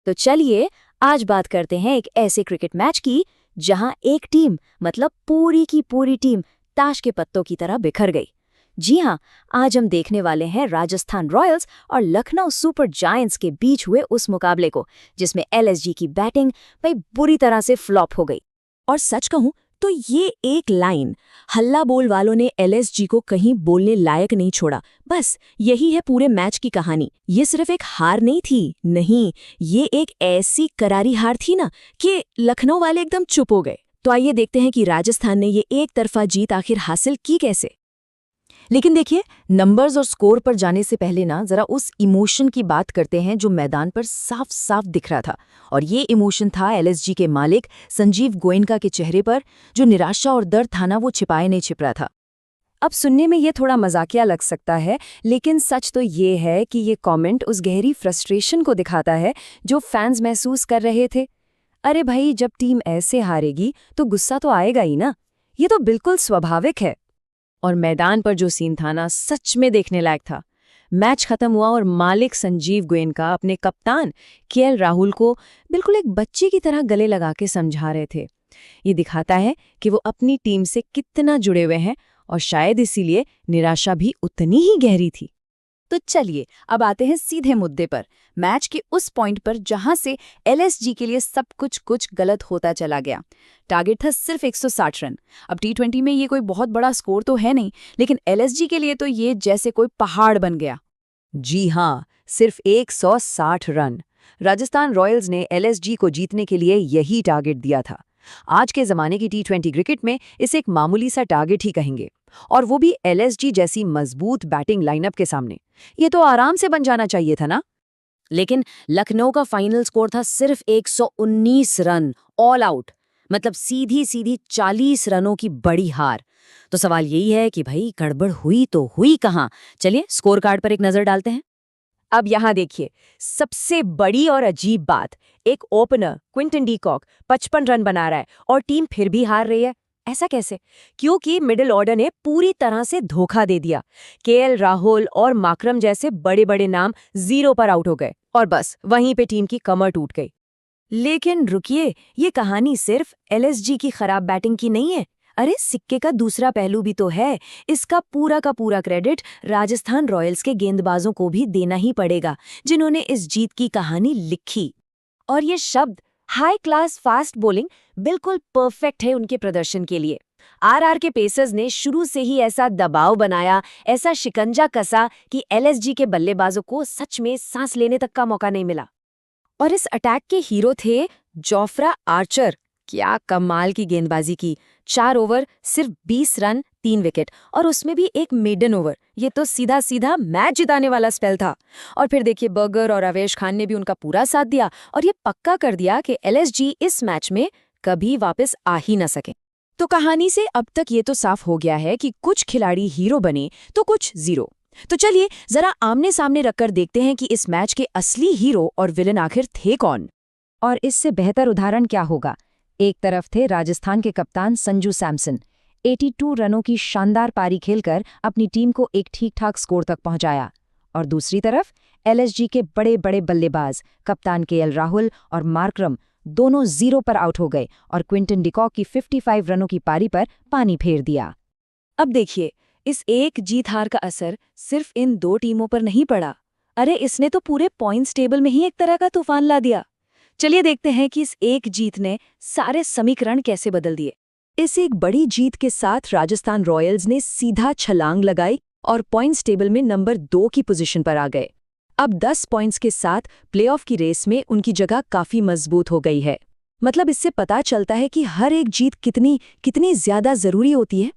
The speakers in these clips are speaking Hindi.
तो चलिए आज बात करते हैं एक ऐसे क्रिकेट मैच की जहां एक टीम मतलब पूरी की पूरी टीम ताश के पत्तों की तरह बिखर गई। जी हां, आज हम देखने वाले हैं राजस्थान रॉयल्स और लखनऊ सुपर जायंट्स के बीच हुए उस मुकाबले को जिसमें एलएसजी की बैटिंग भाई बुरी तरह से फ्लॉप हो गई। और सच कहूं तो ये एक लाइन हल्ला बोल वालों ने एलएसजी को कहीं बोलने लायक नहीं छोड़ा। बस यही है पूरे मैच की कहानी। ये सिर्फ एक हार नहीं थी, नहीं, ये एक ऐसी करारी हार थी ना कि लखनऊ वाले एकदम चुप हो गए। तो आइए देखते हैं कि राजस्थान ने ये एक तरफा जीत आखिर हासिल की कैसे। लेकिन देखिए, नंबर्स और स्कोर पर जाने से पहले ना जरा उस इमोशन की बात करते हैं जो मैदान पर साफ साफ दिख रहा था। और ये इमोशन था एलएसजी के मालिक संजीव गोयनका के चेहरे पर। जो निराशा और दर्द था ना, वो छिपाए नहीं छिप रहा था। अब सुनने में ये थोड़ा मजाकिया लग सकता है, लेकिन सच तो ये है कि ये कमेंट उस गहरी फ्रस्ट्रेशन को दिखाता है जो फैंस महसूस कर रहे थे। अरे भाई, जब टीम ऐसे हारेगी तो गुस्सा तो आएगा ही ना, ये तो बिल्कुल स्वाभाविक है। और मैदान पर जो सीन था ना, सच में देखने लायक था। मैच खत्म हुआ और मालिक संजीव गोयनका अपने कप्तान केएल राहुल को बिल्कुल एक बच्चे की तरह गले लगा के समझा रहे थे। ये दिखाता है कि वो अपनी टीम से कितना जुड़े हुए हैं और शायद इसीलिए निराशा भी उतनी ही गहरी थी। तो चलिए अब आते हैं सीधे मुद्दे पर, मैच के उस पॉइंट पर जहां से एलएसजी के लिए सब कुछ गलत होता चला गया। टारगेट था सिर्फ 160 रन। अब टी20 में ये कोई बहुत बड़ा स्कोर तो है नहीं, लेकिन एलएसजी के लिए तो ये जैसे कोई पहाड़ बन गया। जी हां, सिर्फ 160 रन। राजस्थान रॉयल्स ने एलएसजी को जीतने के लिए यही टारगेट दिया था। आज के जमाने की टी20 क्रिकेट में इसे एक मामूली सा टारगेट ही कहेंगे, और वो भी एलएसजी जैसी मजबूत बैटिंग लाइनअप के सामने। ये तो आराम से बन जाना चाहिए था ना। लेकिन लखनऊ का फाइनल स्कोर था सिर्फ 119 रन, ऑल आउट, मतलब सीधी सीधी 40 रनों की बड़ी हार। तो सवाल यही है कि भाई गड़बड़ हुई तो हुई कहां। चलिए स्कोर कार्ड पर एक नजर डालते हैं। अब यहां देखिए, सबसे बड़ी और अजीब बात, एक opener Quinton de Kock 55 run बना रहा है और टीम फिर भी हार रही है। ऐसा कैसे? क्योंकि मिडिल ऑर्डर ने पूरी तरह से धोखा दे दिया। केएल राहुल और माकरम जैसे बड़े बड़े नाम 0 पर आउट हो गए और बस वहीं पे टीम की कमर टूट गई। लेकिन रुकिए, ये कहानी सिर्फ एलएसजी की खराब बैटिंग की नहीं है। अरे सिक्के का दूसरा पहलू भी तो है। इसका पूरा का पूरा क्रेडिट राजस्थान रॉयल्स के गेंदबाजों को भी देना ही पड़ेगा, जिन्होंने इस जीत की कहानी लिखी। और ये शब्द हाई क्लास फास्ट बॉलिंग बिल्कुल परफेक्ट है उनके प्रदर्शन के लिए। आरआर के पेसर्स ने शुरू से ही ऐसा दबाव बनाया, ऐसा शिकंजा कसा कि एलएसजी के बल्लेबाजों को सच में सांस लेने तक का मौका नहीं मिला। और इस अटैक के हीरो थे जोफ्रा आर्चर। क्या कमाल की गेंदबाजी की। 4 ओवर, सिर्फ 20 रन, 3 विकेट, और उसमें भी एक मेडन ओवर। ये तो सीधा सीधा मैच जिताने वाला स्पेल था। और फिर देखिए, बर्गर और अवेश खान ने भी उनका पूरा साथ दिया और ये पक्का कर दिया कि एलएसजी इस मैच में कभी वापस आ ही न सके। तो कहानी से अब तक ये तो साफ हो गया है कि कुछ खिलाड़ी हीरो बने तो कुछ जीरो। तो चलिए जरा आमने सामने रखकर देखते हैं कि इस मैच के असली हीरो और विलन आखिर थे कौन। और इससे बेहतर उदाहरण क्या होगा। एक तरफ थे राजस्थान के कप्तान संजू सैमसन। 82 रनों की शानदार पारी खेलकर अपनी टीम को एक ठीक ठाक स्कोर तक पहुंचाया। और दूसरी तरफ एलएसजी के बड़े बड़े बल्लेबाज कप्तान केएल राहुल और मार्करम दोनों 0 पर आउट हो गए और क्विंटन डिकॉक की 55 रनों की पारी पर पानी फेर दिया। अब देखिए, इस एक जीत हार का असर सिर्फ इन 2 टीमों पर नहीं पड़ा। अरे इसने तो पूरे पॉइंट्स टेबल में ही एक तरह का तूफान ला दिया। चलिए देखते हैं कि इस एक जीत ने सारे समीकरण कैसे बदल दिए। इस एक बड़ी जीत के साथ राजस्थान रॉयल्स ने सीधा छलांग लगाई और पॉइंट्स टेबल में नंबर 2 की पोजीशन पर आ गए। अब 10 पॉइंट्स के साथ प्लेऑफ की रेस में उनकी जगह काफी मजबूत हो गई है। मतलब इससे पता चलता है कि हर एक जीत कितनी ज्यादा जरूरी होती है।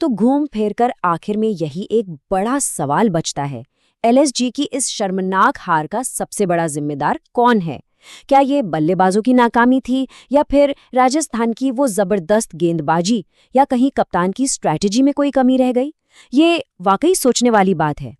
तो घूम फिर कर आखिर में यही एक बड़ा सवाल बचता है, एलएसजी की इस शर्मनाक हार का सबसे बड़ा जिम्मेदार कौन है? क्या ये बल्लेबाजों की नाकामी थी, या फिर राजस्थान की वो जबरदस्त गेंदबाजी, या कहीं कप्तान की स्ट्रैटेजी में कोई कमी रह गई? ये वाकई सोचने वाली बात है।